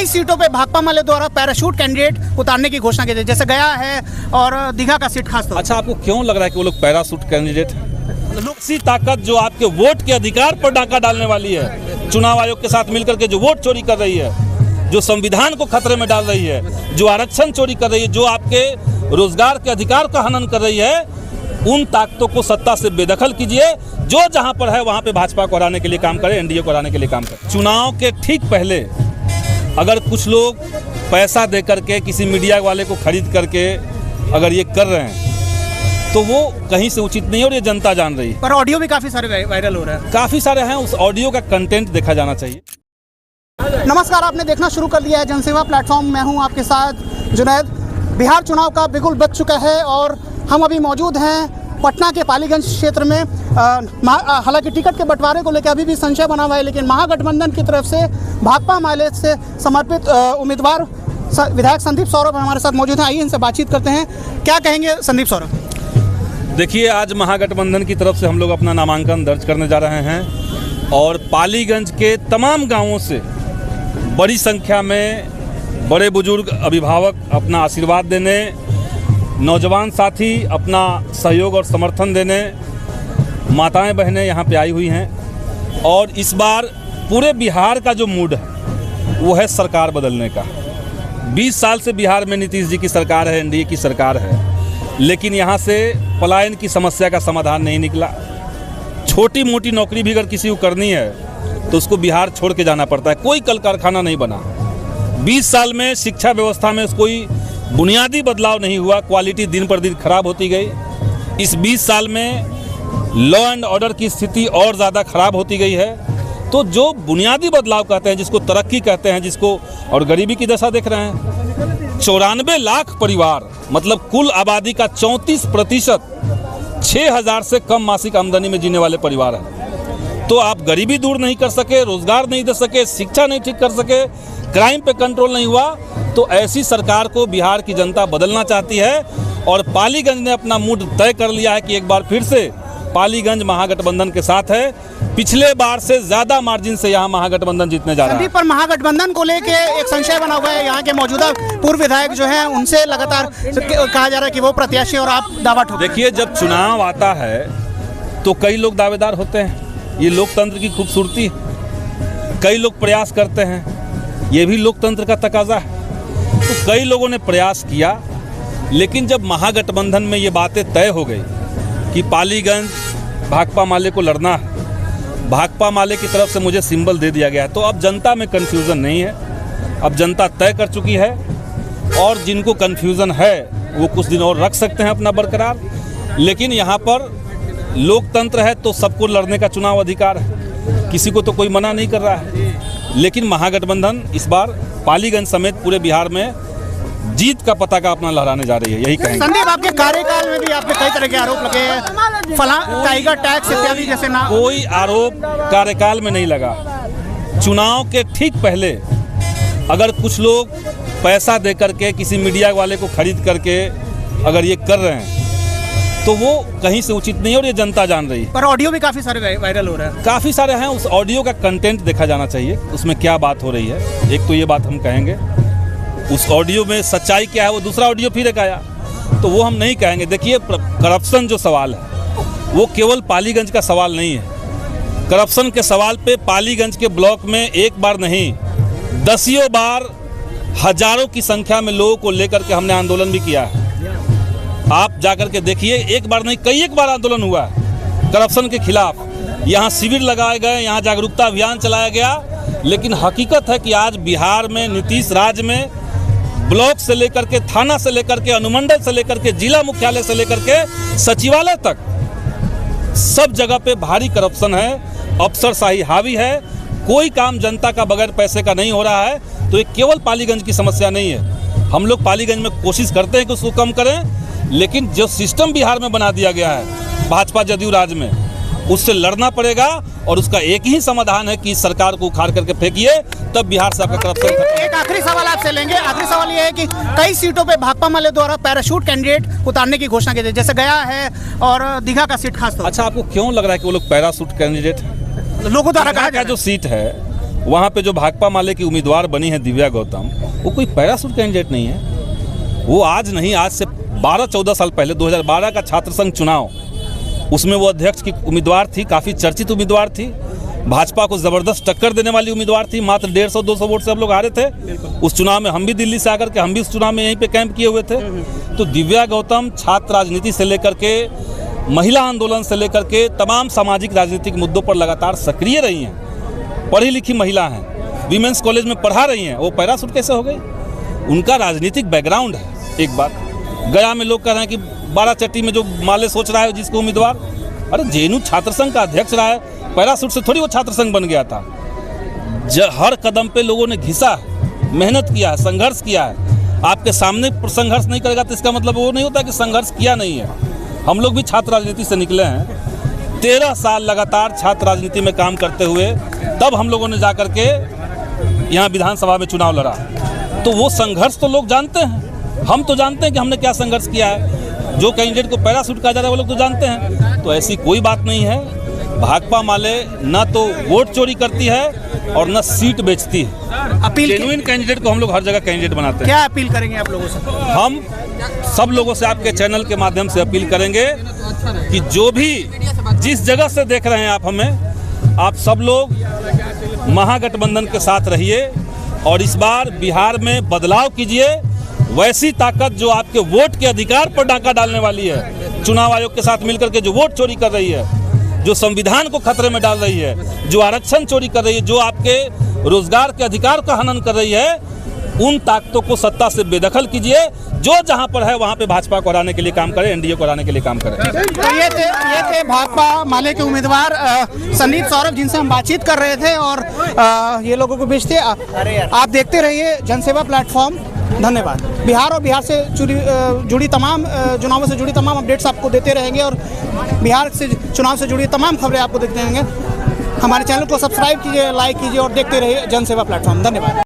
कई सीटों पे भाकपा माले द्वारा पैराशूट कैंडिडेट उतारने की घोषणा की थी, जैसे गया है और दीघा का सीट खास तौर। अच्छा, आपको क्यों लग रहा है कि वो लोग पैराशूट कैंडिडेट है? लोकसी ताकत जो आपके वोट के अधिकार पर डाका डालने वाली है, चुनाव आयोग के साथ मिलकर के जो वोट चोरी कर रही है, जो संविधान को खतरे में डाल रही है, जो आरक्षण चोरी कर रही है, जो आपके रोजगार के अधिकार का हनन कर रही है, उन ताकतों को सत्ता से बेदखल कीजिए। जो जहां पर है वहां पे भाजपा को हराने के लिए काम करे, एनडीए को हराने के लिए काम करे। चुनाव के ठीक पहले अगर कुछ लोग पैसा दे करके किसी मीडिया वाले को खरीद करके अगर ये कर रहे हैं तो वो कहीं से उचित नहीं है और ये जनता जान रही है। पर ऑडियो भी काफी सारे वायरल हो रहे हैं। काफी सारे हैं, उस ऑडियो का कंटेंट देखा जाना चाहिए। नमस्कार, आपने देखना शुरू कर दिया है जनसेवा प्लेटफॉर्म। मैं हूं आपके साथ जुनैद। बिहार चुनाव का बिगुल बज चुका है और हम अभी मौजूद हैं पटना के पालीगंज क्षेत्र में। हालांकि टिकट के बंटवारे को लेकर अभी भी संशय बना हुआ है, लेकिन महागठबंधन की तरफ से भाकपा माले से समर्पित उम्मीदवार विधायक संदीप सौरभ हमारे साथ मौजूद हैं। आइए इनसे बातचीत करते हैं। क्या कहेंगे संदीप सौरभ? देखिए, आज महागठबंधन की तरफ से हम लोग अपना नामांकन दर्ज करने जा रहे हैं और पालीगंज के तमाम गांवों से बड़ी संख्या में बड़े बुजुर्ग अभिभावक अपना आशीर्वाद देने, नौजवान साथी अपना सहयोग और समर्थन देने, माताएं बहनें यहाँ पे आई हुई हैं। और इस बार पूरे बिहार का जो मूड है वो है सरकार बदलने का। 20 साल से बिहार में नीतीश जी की सरकार है, एनडीए की सरकार है, लेकिन यहाँ से पलायन की समस्या का समाधान नहीं निकला। छोटी मोटी नौकरी भी अगर किसी को करनी है तो उसको बिहार छोड़ के जाना पड़ता है। कोई कल कारखाना नहीं बना। 20 साल में शिक्षा व्यवस्था में कोई बुनियादी बदलाव नहीं हुआ, क्वालिटी दिन पर दिन खराब होती गई। इस 20 साल में लॉ एंड ऑर्डर की स्थिति और ज़्यादा खराब होती गई है। तो जो बुनियादी बदलाव कहते हैं, जिसको तरक्की कहते हैं, जिसको, और गरीबी की दशा देख रहे हैं। 94 लाख परिवार, मतलब कुल आबादी का 34%, 6,000 से कम मासिक आमदनी में जीने वाले परिवार हैं। तो आप गरीबी दूर नहीं कर सके, रोजगार नहीं दे सके, शिक्षा नहीं ठीक कर सके, क्राइम पे कंट्रोल नहीं हुआ, तो ऐसी सरकार को बिहार की जनता बदलना चाहती है। और पालीगंज ने अपना मूड तय कर लिया है कि एक बार फिर से पालीगंज महागठबंधन के साथ है। पिछले बार से ज्यादा मार्जिन से यहाँ महागठबंधन जीतने जा रहा है। पर महागठबंधन को लेके एक संशय बना हुआ है। यहाँ के मौजूदा पूर्व विधायक जो हैं उनसे लगातार कहा जा रहा है कि वो प्रत्याशी और आप दावा ठोक। देखिए, जब चुनाव आता है तो कई लोग दावेदार होते हैं, ये लोकतंत्र की खूबसूरती है। कई लोग प्रयास करते हैं, ये भी लोकतंत्र का तकाजा है। तो कई लोगों ने प्रयास किया, लेकिन जब महागठबंधन में ये बातें तय हो गई कि पालीगंज भाकपा माले को लड़ना है, भाकपा माले की तरफ से मुझे सिंबल दे दिया गया है, तो अब जनता में कन्फ्यूज़न नहीं है। अब जनता तय कर चुकी है और जिनको कन्फ्यूज़न है वो कुछ दिन और रख सकते हैं अपना बरकरार। लेकिन यहाँ पर लोकतंत्र है तो सबको लड़ने का चुनाव अधिकार है, किसी को तो कोई मना नहीं कर रहा है। लेकिन महागठबंधन इस बार पालीगंज समेत पूरे बिहार में जीत का पताका अपना लहराने जा रही है, यही कहेंगे। संदीप, आपके कार्यकाल में भी आपने कई तरह के आरोप लगे हैं, टाइगर टैक्स इत्यादि जैसे ना। कोई आरोप कार्यकाल में नहीं लगा। चुनाव के ठीक पहले अगर कुछ लोग पैसा दे करके किसी मीडिया वाले को खरीद करके अगर ये कर रहे हैं तो वो कहीं से उचित नहीं है और ये जनता जान रही है। पर ऑडियो भी काफी सारे वायरल हो रहे हैं। काफी सारे हैं, उस ऑडियो का कंटेंट देखा जाना चाहिए, उसमें क्या बात हो रही है। एक तो ये बात हम कहेंगे, उस ऑडियो में सच्चाई क्या है, वो दूसरा ऑडियो फिर एक आया तो वो हम नहीं कहेंगे। देखिए, करप्शन जो सवाल है वो केवल पालीगंज का सवाल नहीं है। करप्शन के सवाल पे पालीगंज के ब्लॉक में एक बार नहीं, दसियों बार, हजारों की संख्या में लोगों को लेकर के हमने आंदोलन भी किया है। आप जाकर के देखिए, एक बार नहीं कई एक बार आंदोलन हुआ है करप्शन के खिलाफ। यहाँ शिविर लगाए गए, यहाँ जागरूकता अभियान चलाया गया। लेकिन हकीकत है कि आज बिहार में नीतीश राज में ब्लॉक से लेकर के, थाना से लेकर के, अनुमंडल से लेकर के, जिला मुख्यालय से लेकर के सचिवालय तक सब जगह पे भारी करप्शन है, अफसरशाही हावी है। कोई काम जनता का बगैर पैसे का नहीं हो रहा है। तो ये केवल पालीगंज की समस्या नहीं है। हम लोग पालीगंज में कोशिश करते हैं कि उसको कम करें, लेकिन जो सिस्टम बिहार में बना दिया गया है भाजपा जदयू राज में, उससे लड़ना पड़ेगा। और उसका एक ही समाधान है कि इस सरकार को उखाड़ करके फेंकिए, तब बिहार से आपका करप्शन। एक आखिरी सवाल आपसे लेंगे। आखिरी सवाल ये है कि कई सीटों पे भाकपा माले द्वारा पैराशूट कैंडिडेट उतारने की घोषणा की थी, जैसे गया है और दीघा का सीट खास तौर। अच्छा, आपको क्यों लग रहा है कि वो लोग पैराशूट कैंडिडेट है? लोगों द्वारा कहा जो सीट है वहाँ पे जो भाकपा माले की उम्मीदवार बनी है दिव्या गौतम, वो कोई पैराशूट कैंडिडेट नहीं है। वो आज नहीं, आज से 12-14 साल पहले 2012 का छात्र संघ चुनाव, उसमें वो अध्यक्ष की उम्मीदवार थी, काफ़ी चर्चित उम्मीदवार थी, भाजपा को ज़बरदस्त टक्कर देने वाली उम्मीदवार थी। मात्र 150-200 वोट से हम लोग हारे थे उस चुनाव में। हम भी दिल्ली से आकर के हम भी उस चुनाव में यहीं पे कैंप किए हुए थे। तो दिव्या गौतम छात्र राजनीति से लेकर के महिला आंदोलन से लेकर के तमाम सामाजिक राजनीतिक मुद्दों पर लगातार सक्रिय रही हैं। पढ़ी लिखी महिला हैं, वीमेंस कॉलेज में पढ़ा रही हैं। वो पैराशूट कैसे हो गई? उनका राजनीतिक बैकग्राउंड है। एक बात, गया में लोग कह रहे हैं कि बाराचट्टी में जो माले सोच रहा है जिसको उम्मीदवार, अरे जेएनयू छात्र संघ का अध्यक्ष रहा है, पैराशूट से थोड़ी वो छात्र संघ बन गया था। हर कदम पे लोगों ने घिसा है, मेहनत किया है, संघर्ष किया है। आपके सामने संघर्ष नहीं करेगा तो इसका मतलब वो नहीं होता कि संघर्ष किया नहीं है। हम लोग भी छात्र राजनीति से निकले हैं। 13 साल लगातार छात्र राजनीति में काम करते हुए तब हम लोगों ने जाकर के यहाँ विधानसभा में चुनाव लड़ा। तो वो संघर्ष तो लोग जानते हैं, हम तो जानते हैं कि हमने क्या संघर्ष किया है। जो कैंडिडेट को पैराशूट कहा जा रहा है वो लोग तो जानते हैं। तो ऐसी कोई बात नहीं है। भाकपा माले न तो वोट चोरी करती है और न सीट बेचती है। अपील जेन्युइन कैंडिडेट को हम लोग हर जगह कैंडिडेट बनाते हैं। क्या अपील करेंगे आप लोगों से? हम सब लोगों से आपके चैनल के माध्यम से अपील करेंगे कि जो भी जिस जगह से देख रहे हैं आप हमें, आप सब लोग महागठबंधन के साथ रहिए और इस बार बिहार में बदलाव कीजिए। वैसी ताकत जो आपके वोट के अधिकार पर डाका डालने वाली है, चुनाव आयोग के साथ मिलकर के जो वोट चोरी कर रही है, जो संविधान को खतरे में डाल रही है, जो आरक्षण चोरी कर रही है, जो आपके रोजगार के अधिकार का हनन कर रही है, उन ताकतों को सत्ता से बेदखल कीजिए। जो जहां पर है वहां पे भाजपा को हराने के लिए काम करें, एनडीए को हराने के लिए काम करें। तो ये थे भाकपा माले के उम्मीदवार संदीप सौरभ, जिनसे हम बातचीत कर रहे थे। और ये लोगों को बीच थे। आप देखते रहिए जनसेवा प्लेटफॉर्म। धन्यवाद। बिहार और बिहार से जुड़ी तमाम चुनावों से जुड़ी तमाम अपडेट्स आपको देते रहेंगे और बिहार से चुनाव से जुड़ी तमाम खबरें आपको देते रहेंगे। हमारे चैनल को सब्सक्राइब कीजिए, लाइक कीजिए और देखते रहिए जनसेवा प्लेटफॉर्म। धन्यवाद।